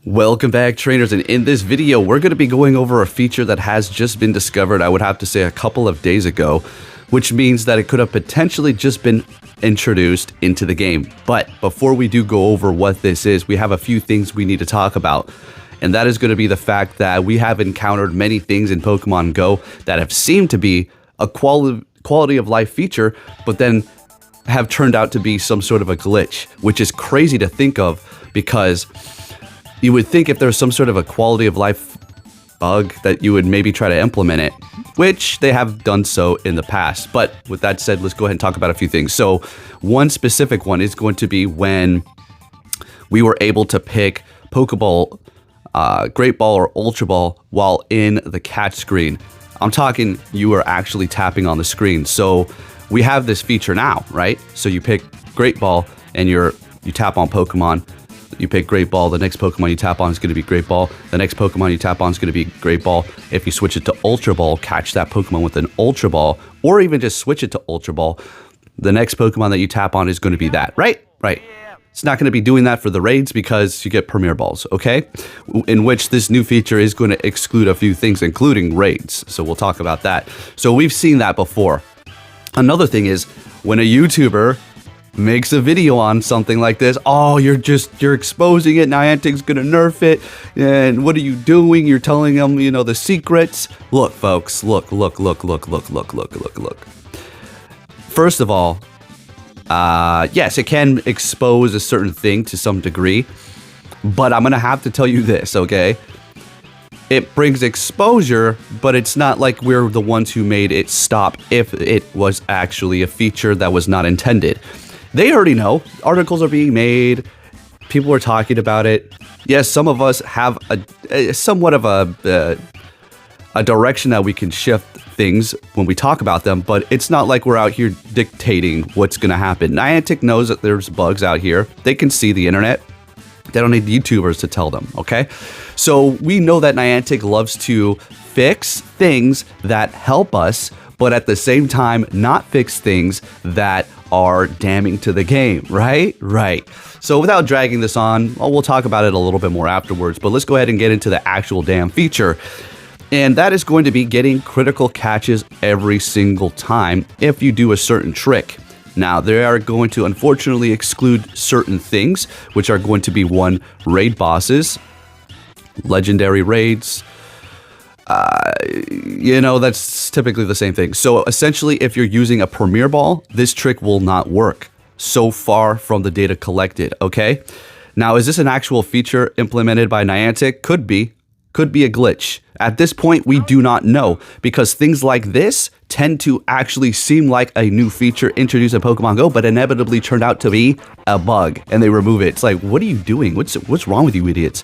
Welcome back, trainers, and in this video we're going to be going over a feature that has just been discovered, I would have to say a couple of days ago, which means that it could have potentially just been introduced into the game. But before we do go over what this is, we have a few things we need to talk about. And that is going to be the fact that we have encountered many things in Pokemon Go that have seemed to be a quality of life feature, but then have turned out to be some sort of a glitch, which is crazy to think of because you would think if there's some sort of a quality of life bug that you would maybe try to implement it, which they have done so in the past. But with that said, let's go ahead and talk about a few things. So one specific one is going to be when we were able to pick Pokeball, Great Ball, or Ultra Ball while in the catch screen. I'm talking you are actually tapping on the screen. So we have this feature now, right? So you pick Great Ball and you tap on Pokemon. You pick Great Ball, the next Pokemon you tap on is going to be Great Ball. The next Pokemon you tap on is going to be Great Ball. If you switch it to Ultra Ball, catch that Pokemon with an Ultra Ball, or even just switch it to Ultra Ball, the next Pokemon that you tap on is going to be that, right? Right. It's not going to be doing that for the raids because you get Premier Balls, okay? In which this new feature is going to exclude a few things, including raids. So we'll talk about that. So we've seen that before. Another thing is when a YouTuber makes a video on something like this, oh, you're exposing it, Niantic's gonna nerf it, and what are you doing? You're telling them, you know, the secrets. Look, folks, look. First of all, yes, it can expose a certain thing to some degree, but I'm gonna have to tell you this, okay? It brings exposure, but it's not like we're the ones who made it stop if it was actually a feature that was not intended. They already know. Articles are being made. People are talking about it. Yes, some of us have somewhat of a direction that we can shift things when we talk about them, but it's not like we're out here dictating what's going to happen. Niantic knows that there's bugs out here. They can see the internet. They don't need YouTubers to tell them, okay? So we know that Niantic loves to fix things that help us, but at the same time, not fix things that are damning to the game, right? Right. So without dragging this on, well, we'll talk about it a little bit more afterwards, but let's go ahead and get into the actual damn feature. And that is going to be getting critical catches every single time if you do a certain trick. Now, they are going to unfortunately exclude certain things, which are going to be one, raid bosses, legendary raids. You know, that's typically the same thing. So essentially, if you're using a Premier Ball, this trick will not work so far from the data collected, okay? Now, is this an actual feature implemented by Niantic? Could be a glitch. At this point, we do not know because things like this tend to actually seem like a new feature introduced in Pokemon Go, but inevitably turned out to be a bug and they remove it. It's like, what are you doing? What's wrong with you idiots?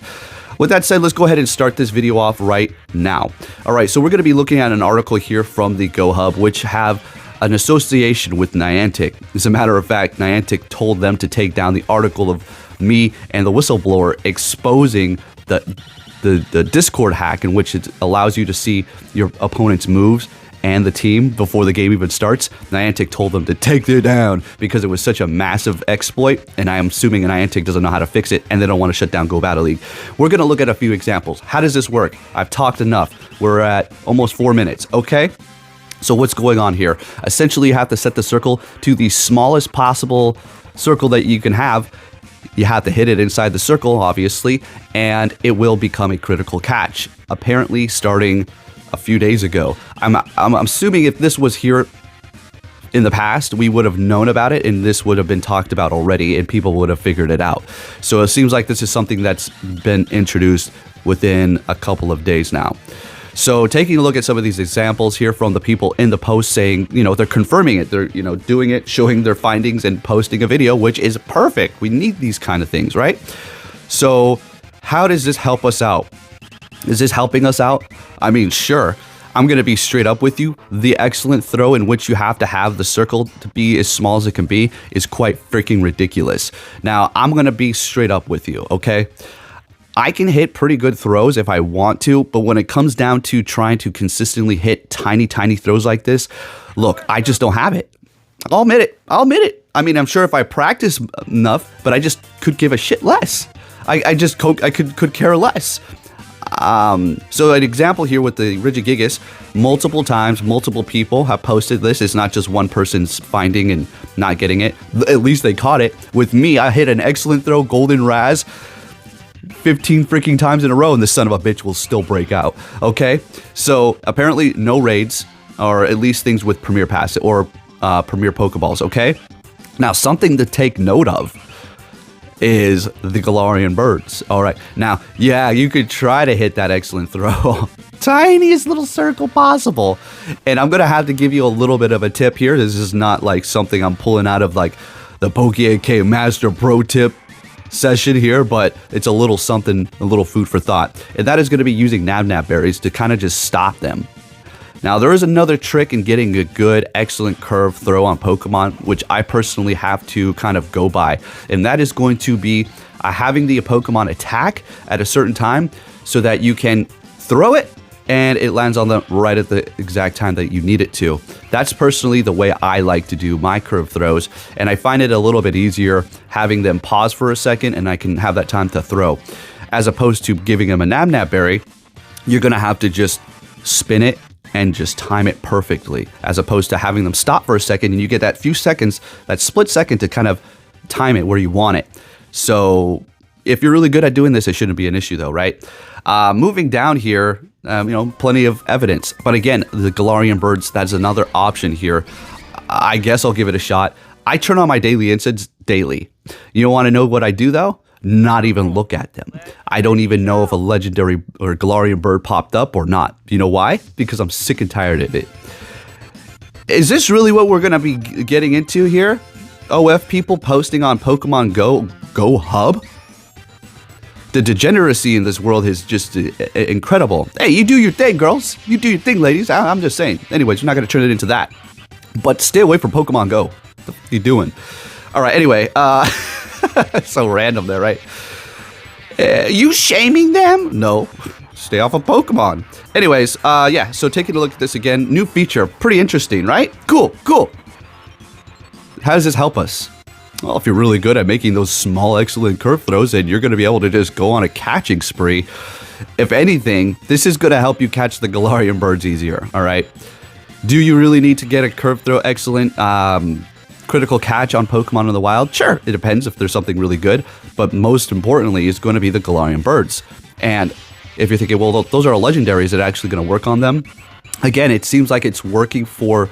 With that said, let's go ahead and start this video off right now. All right, so we're going to be looking at an article here from the Go Hub, which have an association with Niantic. As a matter of fact, Niantic told them to take down the article of me and the whistleblower exposing the Discord hack in which it allows you to see your opponent's moves and the team before the game even starts. Niantic told them to take it down because it was such a massive exploit, and I am assuming Niantic doesn't know how to fix it, and they don't want to shut down Go Battle League. We're going to look at a few examples. How does this work? I've talked enough. We're at almost 4 minutes, okay? So what's going on here? Essentially, you have to set the circle to the smallest possible circle that you can have. You have to hit it inside the circle, obviously, and it will become a critical catch. Apparently, starting a few days ago. I'm assuming if this was here in the past, we would have known about it and this would have been talked about already and people would have figured it out. So it seems like this is something that's been introduced within a couple of days now. So taking a look at some of these examples here from the people in the post saying, you know, they're confirming it, they're, you know, doing it, showing their findings and posting a video, which is perfect. We need these kind of things, right? So how does this help us out? Is this helping us out? I mean, sure. I'm going to be straight up with you. The excellent throw in which you have to have the circle to be as small as it can be is quite freaking ridiculous. Now, I'm going to be straight up with you, okay? I can hit pretty good throws if I want to, but when it comes down to trying to consistently hit tiny throws like this, look, I just don't have it. I'll admit it. I mean, I'm sure if I practice enough, but I just could give a shit less. I could care less. So an example here with the Regigigas, multiple times, multiple people have posted this. It's not just one person's finding and not getting it. At least they caught it. With me, I hit an excellent throw, golden Raz, 15 freaking times in a row, and this son of a bitch will still break out. Okay, so apparently no raids, or at least things with Premier Pass or Premier Pokeballs. Okay, now something to take note of is the Galarian birds. All right, now, yeah, you could try to hit that excellent throw. Tiniest little circle possible. And I'm going to have to give you a little bit of a tip here. This is not like something I'm pulling out of like the Poke Master Pro Tip session here, but it's a little something, a little food for thought. And that is going to be using Nab berries to kind of just stop them. Now, there is another trick in getting a good, excellent curve throw on Pokemon, which I personally have to kind of go by. And that is going to be having the Pokemon attack at a certain time so that you can throw it and it lands on them right at the exact time that you need it to. That's personally the way I like to do my curve throws. And I find it a little bit easier having them pause for a second and I can have that time to throw. As opposed to giving them a Nab berry, you're going to have to just spin it and just time it perfectly, as opposed to having them stop for a second and you get that few seconds, that split second to kind of time it where you want it. So if you're really good at doing this, it shouldn't be an issue though, right? Moving down here, plenty of evidence. But again, the Galarian birds, that's another option here. I guess I'll give it a shot. I turn on my daily instants daily. You want to know what I do though? Not even look at them. I don't even know if a legendary or Galarian bird popped up or not. You know why? Because I'm sick and tired of it. Is this really what we're going to be getting into here? OF people posting on Pokemon Go Hub? The degeneracy in this world is just incredible. Hey, you do your thing, girls. You do your thing, ladies. I'm just saying. Anyways, you're not going to turn it into that. But stay away from Pokemon Go. What the f*** are you doing? All right, anyway. So random there, right? You shaming them? No. Stay off of Pokemon. Anyways, yeah, so taking a look at this again. New feature. Pretty interesting, right? Cool. How does this help us? Well, if you're really good at making those small, excellent curve throws, then you're going to be able to just go on a catching spree. If anything, this is going to help you catch the Galarian birds easier, all right? Do you really need to get a curve throw excellent critical catch on Pokemon in the wild? Sure, it depends if there's something really good, but most importantly is going to be the Galarian birds. And if you're thinking, well, those are legendaries, is it actually going to work on them? Again, it seems like it's working for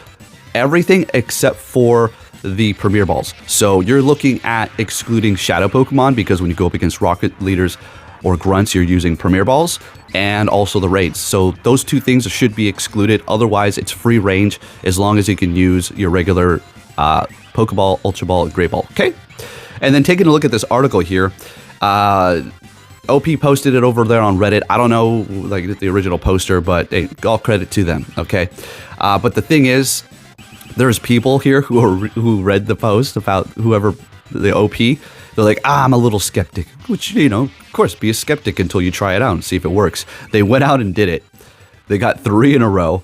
everything except for the Premier Balls. So you're looking at excluding Shadow Pokemon because when you go up against Rocket Leaders or Grunts, you're using Premier Balls and also the Raids. So those two things should be excluded. Otherwise, it's free range as long as you can use your regular Pokeball, Ultra Ball, and Great Ball. Okay? And then taking a look at this article here, OP posted it over there on Reddit. I don't know like the original poster, but hey, all credit to them. Okay? But the thing is, there's people here who read the post about whoever the OP. They're like, I'm a little skeptic, which, of course, be a skeptic until you try it out and see if it works. They went out and did it. They got 3 in a row,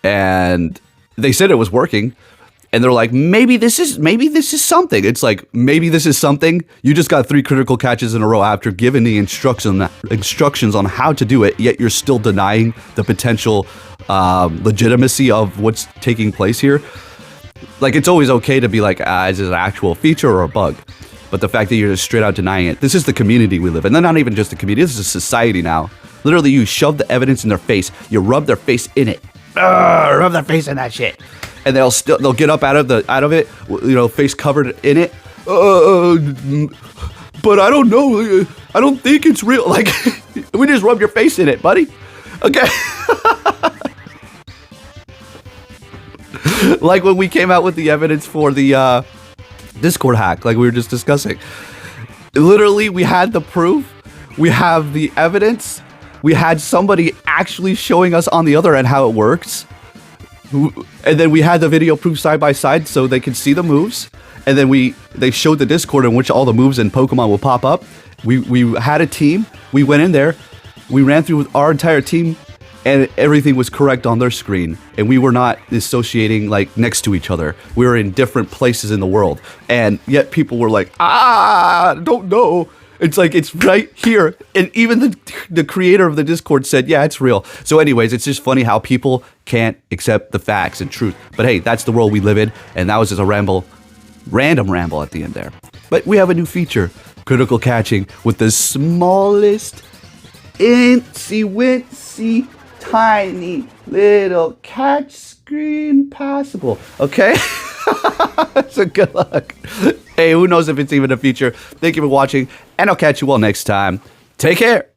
and they said it was working. And they're like, maybe this is something. It's like, maybe this is something. You just got 3 critical catches in a row after giving the instructions on how to do it, yet you're still denying the potential legitimacy of what's taking place here. Like, it's always okay to be like, is it an actual feature or a bug? But the fact that you're just straight out denying it, this is the community we live in. They're not even just a community, this is a society now. Literally, you shove the evidence in their face, you rub their face in it. Rub their face in that shit. And they'll get up out of it, face covered in it. But I don't know. I don't think it's real. Like, we just rub your face in it, buddy. Okay. Like when we came out with the evidence for the Discord hack, like we were just discussing. Literally, we had the proof. We have the evidence. We had somebody actually showing us on the other end how it works. And then we had the video proof side by side so they could see the moves. And then they showed the Discord in which all the moves in Pokemon will pop up. We had a team. We went in there. We ran through our entire team. And everything was correct on their screen. And we were not associating like next to each other. We were in different places in the world. And yet people were like, don't know. It's like it's right here, and even the creator of the Discord said, "Yeah, it's real." So, anyways, it's just funny how people can't accept the facts and truth. But hey, that's the world we live in, and that was just a random ramble at the end there. But we have a new feature: critical catching with the smallest, incy-wincy, tiny little catch screen possible. Okay. So good luck. Hey, who knows if it's even a feature? Thank you for watching, and I'll catch you all next time. Take care.